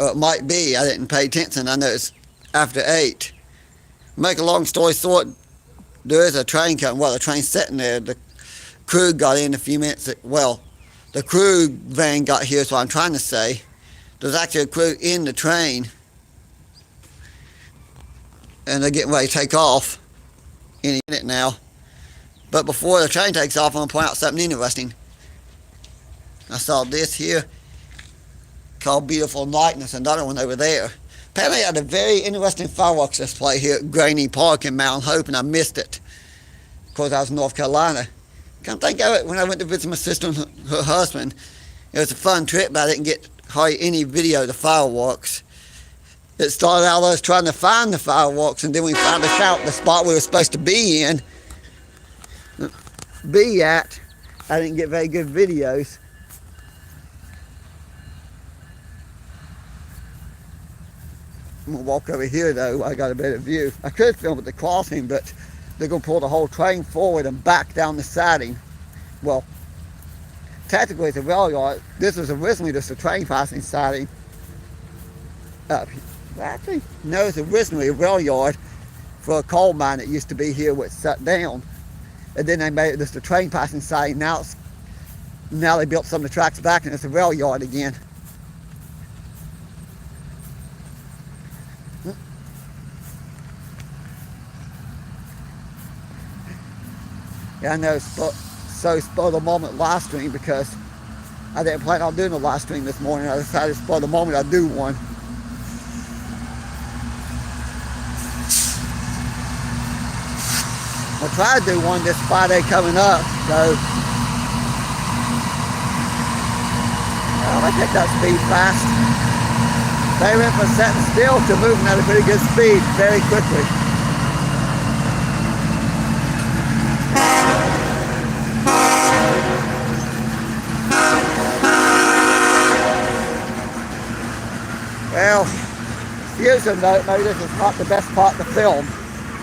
Or it might be. I didn't pay attention. I know it's after 8. Make a long story short, there is a train coming. Well, the train's sitting there. The crew got in a few minutes. Well, the crew van got here, is what I'm trying to say. There's actually a crew in the train. And they're getting ready to take off any minute now. But before the train takes off, I'm going to point out something interesting. I saw this here called Beautiful Night, and there's another one over there. Apparently, I had a very interesting fireworks display here at Graney Park in Mount Hope, and I missed it. Of course, I was in North Carolina. Can't think of it when I went to visit my sister and her husband. It was a fun trip, but I didn't get hardly any video of the fireworks. It started out us trying to find the fireworks, and then we found us out the spot we were supposed to be at. I didn't get very good videos. I'm gonna walk over here though. I got a better view. I could film at the crossing, but they're gonna pull the whole train forward and back down the siding. Well, technically it's a rail yard. This was originally just a train passing siding. Actually, no, it's originally a rail yard for a coal mine that used to be here, which shut down. And then they made it just a train passing siding. Now they built some of the tracks back and it's a rail yard again. Yeah, I know it's so spur of the moment live stream because I didn't plan on doing a live stream this morning. I decided spur of the moment I'd do one. I'll try to do one this Friday coming up, so I think that speed fast. They went from sitting still to moving at a pretty good speed very quickly. Well, user note, maybe this is not the best part to film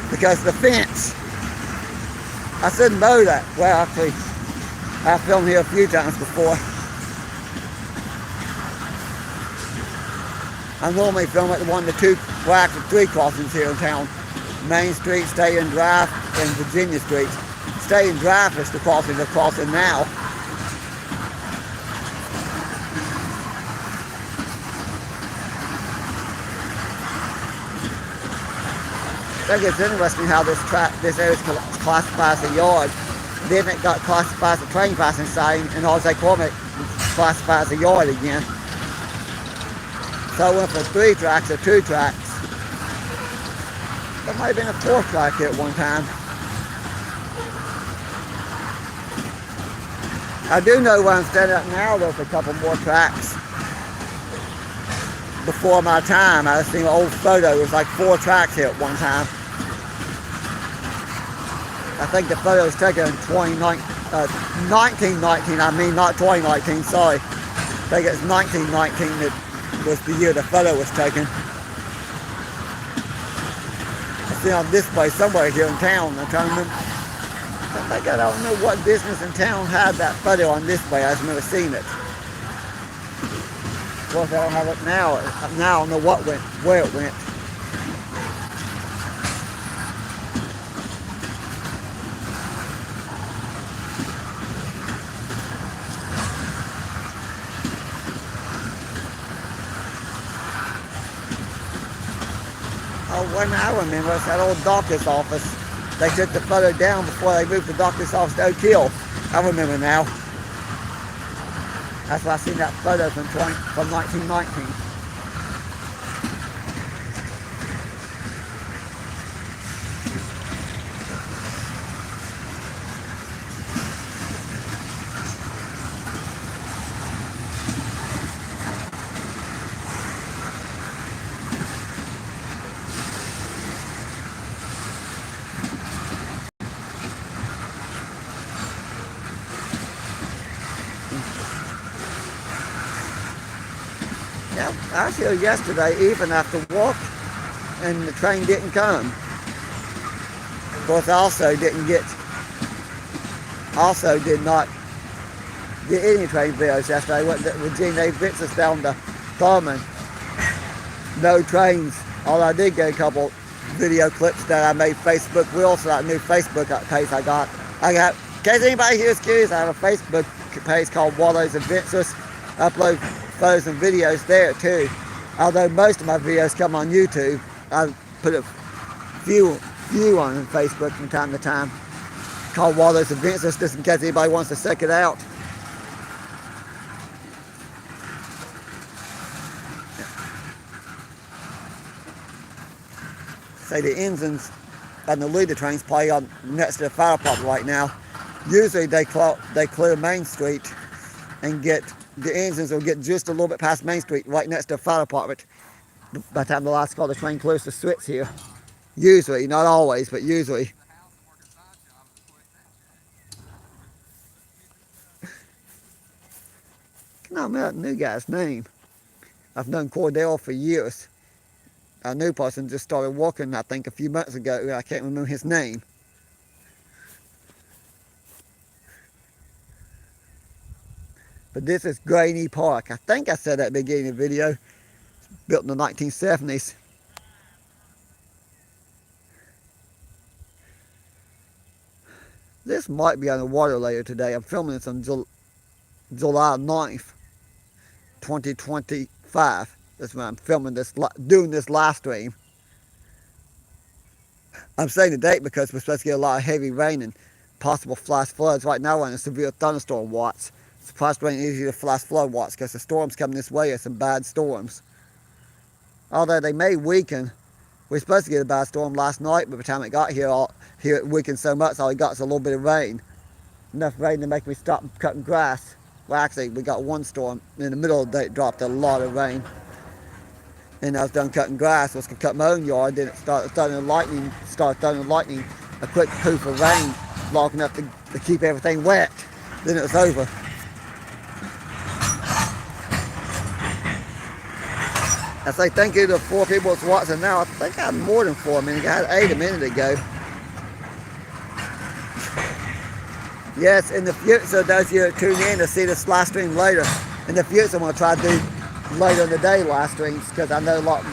because the fence. I shouldn't know that. Well, actually, I've filmed here a few times before. I normally film at the 1 to 2, well actually 3 crossings here in town. Main Street, Stadium Drive, and Virginia Street. Stadium Drive is the crossing they're crossing now. I think it's interesting how this area is classified as a yard. Then it got classified as a train passing siding, and all they call it classified as a yard again. So I went from 3 tracks to 2 tracks. There might have been a 4th track here at one time. I do know where I'm standing up now, there's a couple more tracks. Before my time, I seen an old photo, it was like 4 tracks here at one time. I think the photo was taken in 1919, I mean not 2019, sorry. I think it's 1919 that was the year the photo was taken. I see on display somewhere here in town, I'm trying to remember. I don't know what business in town had that photo on display, I've never seen it. Of course, I don't have it now. Now I don't know where it went. Oh, one I remember, it's that old doctor's office. They took the photo down before they moved the doctor's office to Oak Hill. I remember now. That's why I seen that photo from 1919. Yeah, I was here yesterday even after work and the train didn't come. Of course, I also did not get any train videos yesterday. I went to Virginia, they bits us down to Thurman. no trains. Although I did get a couple video clips that I made Facebook Reels for that new Facebook page I got. In case anybody here is curious, I have a Facebook page called Waldo's Adventures. I upload photos and videos there too. Although most of my videos come on YouTube, I put a few on Facebook from time to time called Waldo's Adventures, just in case anybody wants to check it out. Say the engines and the leader trains play on next to the fire department right now. Usually they clear Main Street and get the engines will get just a little bit past Main Street, right next to the fire department. By the time the last call, the train clears the switch here. Usually, not always, but usually. I cannot remember that new guy's name. I've known Cordell for years. A new person just started working, I think, a few months ago. I can't remember his name. But this is Graney Park. I think I said that at the beginning of the video. It's built in the 1970s. This might be on the water later today. I'm filming this on July 9th, 2025. That's when I'm filming this, doing this live stream. I'm saying the date because we're supposed to get a lot of heavy rain and possible flash floods. Right now we're in a severe thunderstorm watch. It's possibly easy to flash flood watch because the storms coming this way are some bad storms. Although they may weaken. We were supposed to get a bad storm last night, but by the time it got here, it weakened so much, all we got is a little bit of rain. Enough rain to make me stop cutting grass. Well, actually, we got one storm. In the middle of the day, it dropped a lot of rain. And I was done cutting grass. I was going to cut my own yard. Then it started thundering lightning. A quick poof of rain, long enough to keep everything wet. Then it was over. I say thank you to the 4 people that's watching now. I think I had more than 4 minutes. I had 8 a minute ago. Yes, in the future, those of you that tune in to see this live stream later, in the future I'm going to try to do later in the day live streams because I know a lot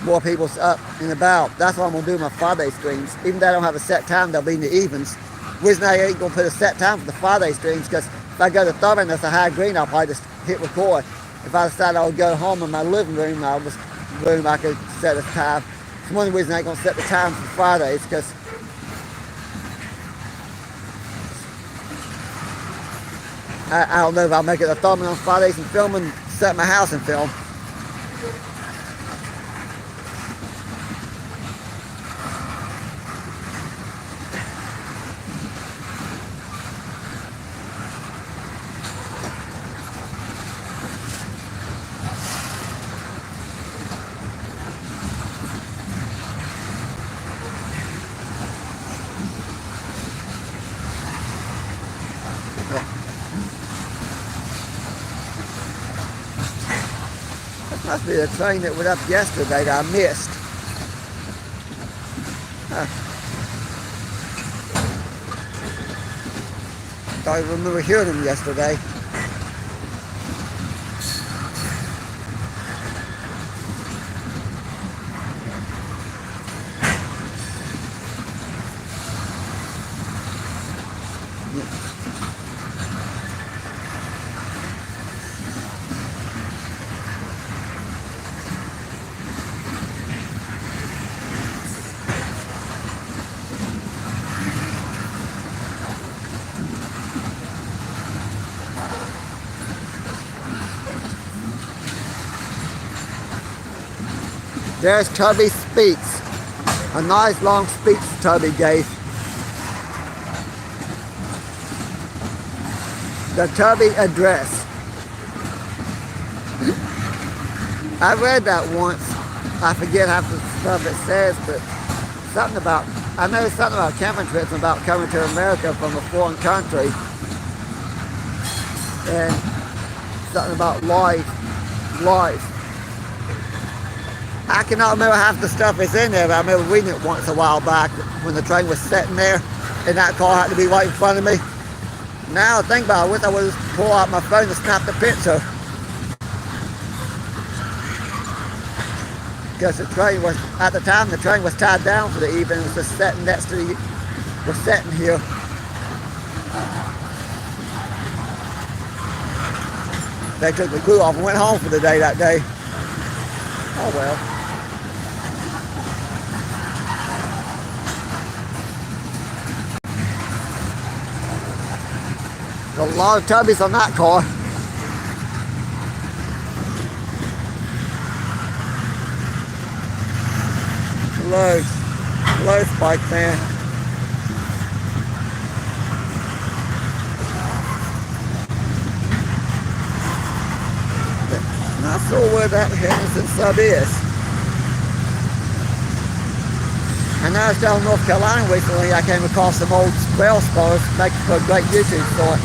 more people's up and about. That's what I'm going to do my Friday streams. Even though I don't have a set time, they'll be in the evenings. The reason I ain't going to put a set time for the Friday streams because if I go to Thurman, that's a high green, I'll probably just hit record. If I decide I'll go home in my living room, I could set a time. It's one reason I ain't going to set the time for Fridays because I don't know if I'll make it a Thurman on Fridays and film and set my house and film. Must be the train that went up yesterday that I missed. I remember hearing them yesterday. There's Tubby Speaks. A nice long speech Tubby gave. The Tubby Address. I read that once. I forget half the stuff it says, but I know something about camping trips and about coming to America from a foreign country. And something about life. I cannot remember half the stuff that's in there, but I remember reading it once a while back when the train was sitting there and that car had to be right in front of me. Now I think about it, I wish I would have pulled out my phone and snapped the picture. because the train was, at the time the train was tied down for the evening. It was just sitting next to the, was sitting here. They took the crew off and went home for the day that day. Oh well. A lot of tubbies on that car. Low spike man. Not sure where that Henderson sub is. And I was down in North Carolina recently. I came across some old rail spurs making for a great YouTube sort.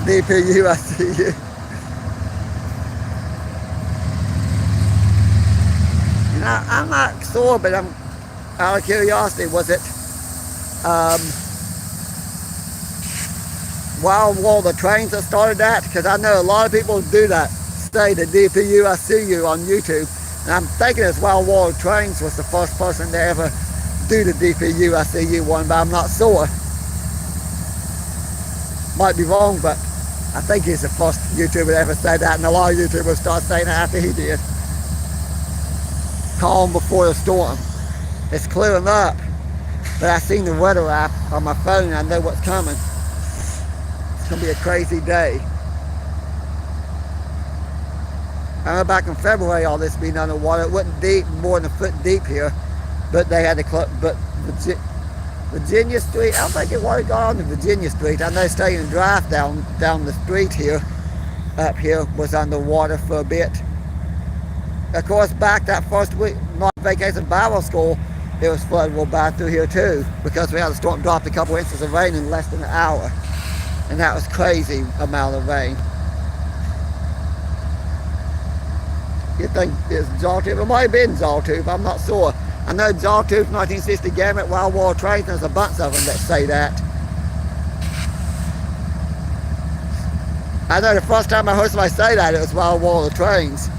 DPU, I see you. You know, I'm not sure, but I'm out of curiosity. Was it Waldo trains that started that? Because I know a lot of people do that. Say the DPU, I see you on YouTube, and I'm thinking it's Waldo Trains was the first person to ever do the DPU, I see you one, but I'm not sure. Might be wrong, but I think he's the first YouTuber to ever say that, and a lot of YouTubers start saying it after he did. Calm before the storm. It's clearing up, but I seen the weather app on my phone and I know what's coming. It's gonna be a crazy day. I know back in February all this being underwater. It wasn't deep, more than a foot deep here, but they had to but Virginia Street, I don't think it would have gone on to Virginia Street. I know staying and drive down the street here, up here, was underwater for a bit. Of course, back that first week, my vacation Bible school, it was floodable back through here too, because we had a storm, dropped a couple inches of rain in less than an hour. And that was crazy amount of rain. You think it's Jawtooth? It might have been Jawtooth, I'm not sure. I know Jawtooth, 1960 Gamut, Waldo Trains, there's a bunch of them that say that. I know the first time I heard somebody say that, it was Waldo Trains.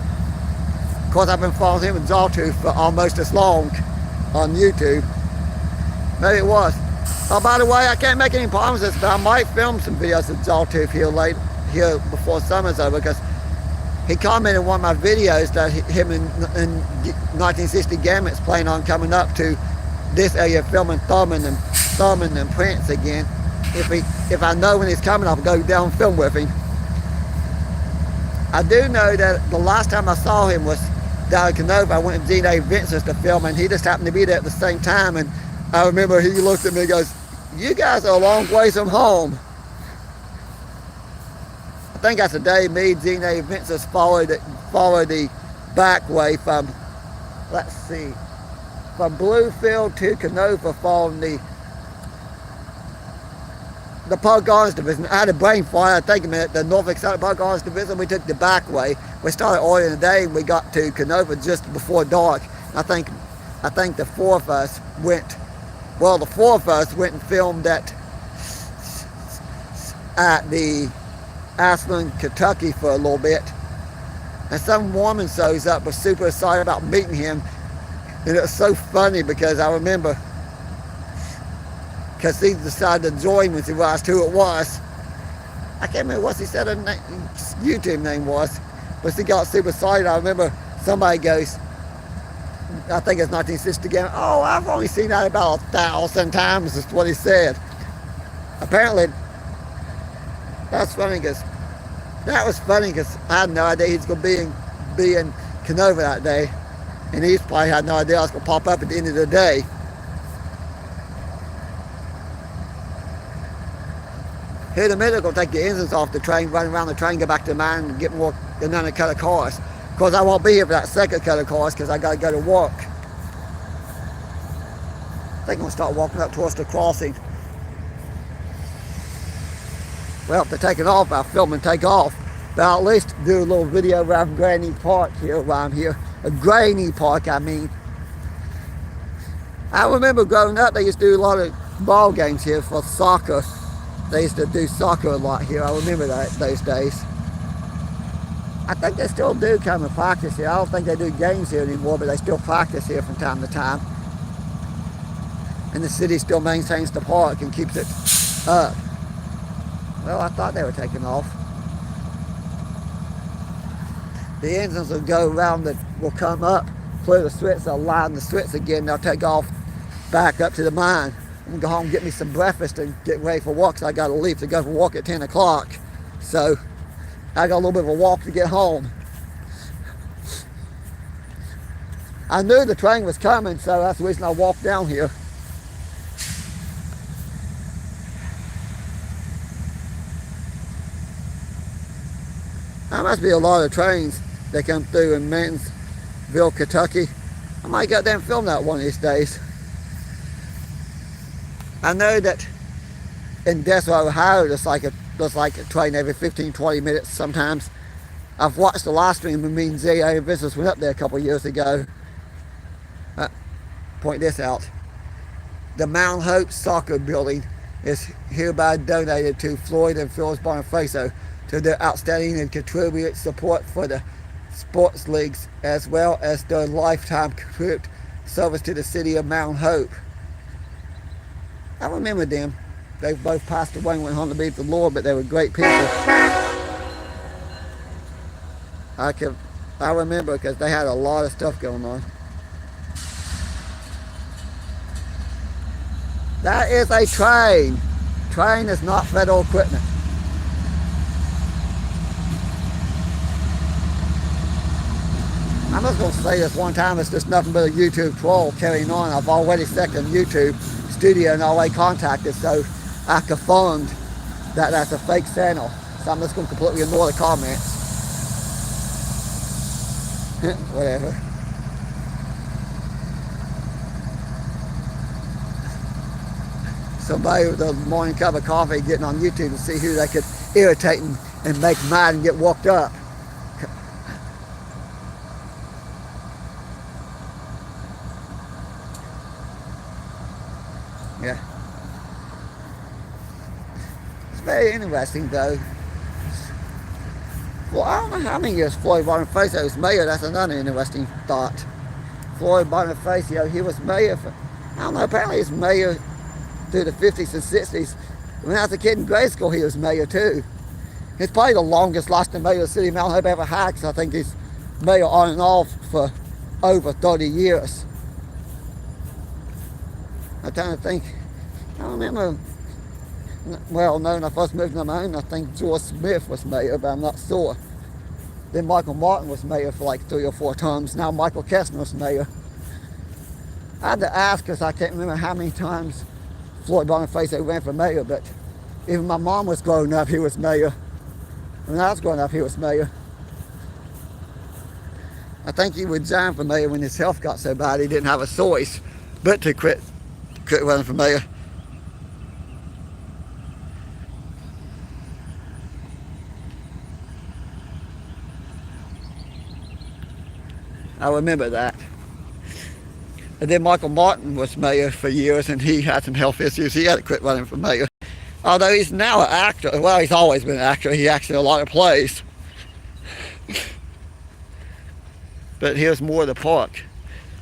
Of course, I've been following him in Jawtooth for almost as long on YouTube. Maybe it was. Oh, by the way, I can't make any promises, but I might film some videos of Jawtooth here before summer's over, because he commented in one of my videos that him in 1960 Gamut's planning on coming up to this area filming Thurman and Prince again. If I know when he's coming, I'll go down and film with him. I do know that the last time I saw him was down in Canova. I went to Gene A. Vince's to film, and he just happened to be there at the same time. And I remember he looked at me and goes, "You guys are a long ways from home." I think that's the day me, Gene A. Vince's followed the back way from, let's see, from Bluefield to Canova, following the Pocahontas Division. I had a brain fart. I think a minute, the Norfolk side of Pocahontas Division, we took the back way. We started early in the day, and we got to Canova just before dark. I think the four of us went and filmed at the Ashland, Kentucky for a little bit. And some woman shows up, was super excited about meeting him. And it was so funny because I remember, because he decided to join when he realized who it was. I can't remember what he said her YouTube name was, but she got super excited. I remember somebody goes, I think it's 1960 again, "Oh, I've only seen that about 1,000 times," is what he said. Apparently, that's funny because I had no idea he was going to be in Canova that day. And these probably had no idea I was going to pop up at the end of the day. Here in a minute, I'm going to take the engines off the train, run around the train, go back to the mine, and get more another cut of cars. Of course, I won't be here for that second cut of cars because I got to go to work. I think I'm going to start walking up towards the crossing. Well, if they're taking off, I'll film and take off. But I'll at least do a little video around Granny Park here, around here. A Granny Park, I mean. I remember growing up, they used to do a lot of ball games here for soccer. They used to do soccer a lot here. I remember that those days. I think they still do come and practice here. I don't think they do games here anymore, but they still practice here from time to time. And the city still maintains the park and keeps it up. Well, I thought they were taking off. The engines will go around, will come up, clear the switch, they'll line the switch again, they'll take off back up to the mine. I'm going to go home and get me some breakfast and get ready for walk, because I got to leave to go for walk at 10 o'clock. So I got a little bit of a walk to get home. I knew the train was coming, so that's the reason I walked down here. There must be a lot of trains that come through in Martinsville, Kentucky. I might go there and film that one of these days. I know that in Desert, Ohio, there's like a train every 15-20 minutes sometimes. I've watched the live stream of me and ZA Visitors went up there a couple of years ago. Point this out. The Mount Hope Soccer Building is hereby donated to Floyd and Phyllis Bonifacio to their outstanding and contribute support for the sports leagues, as well as their lifetime service to the city of Mount Hope. I remember them. They both passed away and went home to be with the Lord, but they were great people. I remember because they had a lot of stuff going on. That is a train. Train is not federal equipment. I'm just going to say this one time, it's just nothing but a YouTube troll carrying on. I've already seconded YouTube studio and already contacted, so I confirmed that that's a fake channel. So I'm just going to completely ignore the comments. Whatever. Somebody with a morning cup of coffee getting on YouTube to see who they could irritate and make mad and get walked up. Yeah. It's very interesting though. Well, I don't know how many years Floyd Bonifacio was mayor. That's another interesting thought. Floyd Bonifacio, he was mayor for, I don't know, apparently he was mayor through the 50s and 60s. When I was a kid in grade school, he was mayor too. He's probably the longest lasting mayor the city of Mount Hope ever had, because I think he's mayor on and off for over 30 years. I'm trying to think. I remember, well, no, when I first moved on my own, I think George Smith was mayor, but I'm not sure. Then Michael Martin was mayor for like 3 or 4 terms. Now Michael Kessner was mayor. I had to ask because I can't remember how many times Floyd Bonifacio ran for mayor, but even my mom was growing up, he was mayor. When I was growing up, he was mayor. I think he resigned for mayor when his health got so bad he didn't have a choice but to quit running for mayor. I remember that. And then Michael Martin was mayor for years, and he had some health issues. He had to quit running for mayor. Although he's now an actor. Well, he's always been an actor. He acts in a lot of plays. But here's more of the park.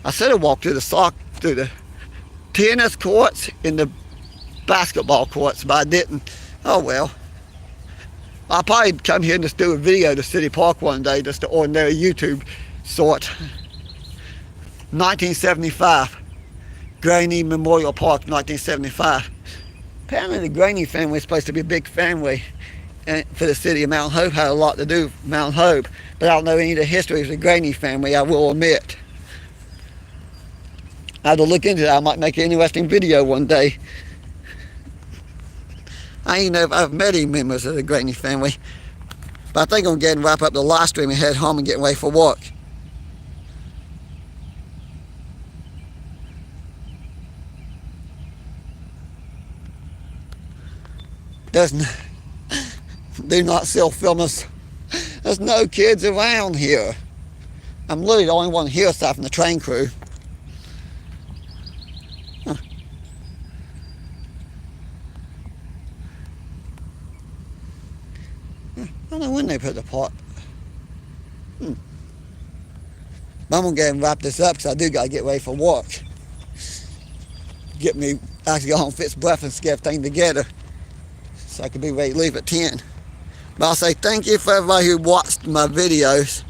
I should have walked through the tennis courts and the basketball courts, but I didn't. Oh well. I'll probably come here and just do a video to City Park one day, just an ordinary YouTube sort. 1975. Granny Memorial Park, 1975. Apparently the Granny family is supposed to be a big family for the city of Mount Hope. Had a lot to do with Mount Hope, but I don't know any of the history of the Granny family, I will admit. I have to look into that. I might make an interesting video one day. I ain't know if I've met any members of the Graney family, but I think I'm going to get and wrap up the live stream and head home and get ready for work. Do not self-film us. There's no kids around here. I'm literally the only one here aside from the train crew. Huh. I don't know when they put the pot. But I'm going to go and wrap this up because I do got to get ready for work. Get me, actually go home, fix breakfast, get everything together so I can be ready to leave at 10. But I'll say thank you for everybody who watched my videos.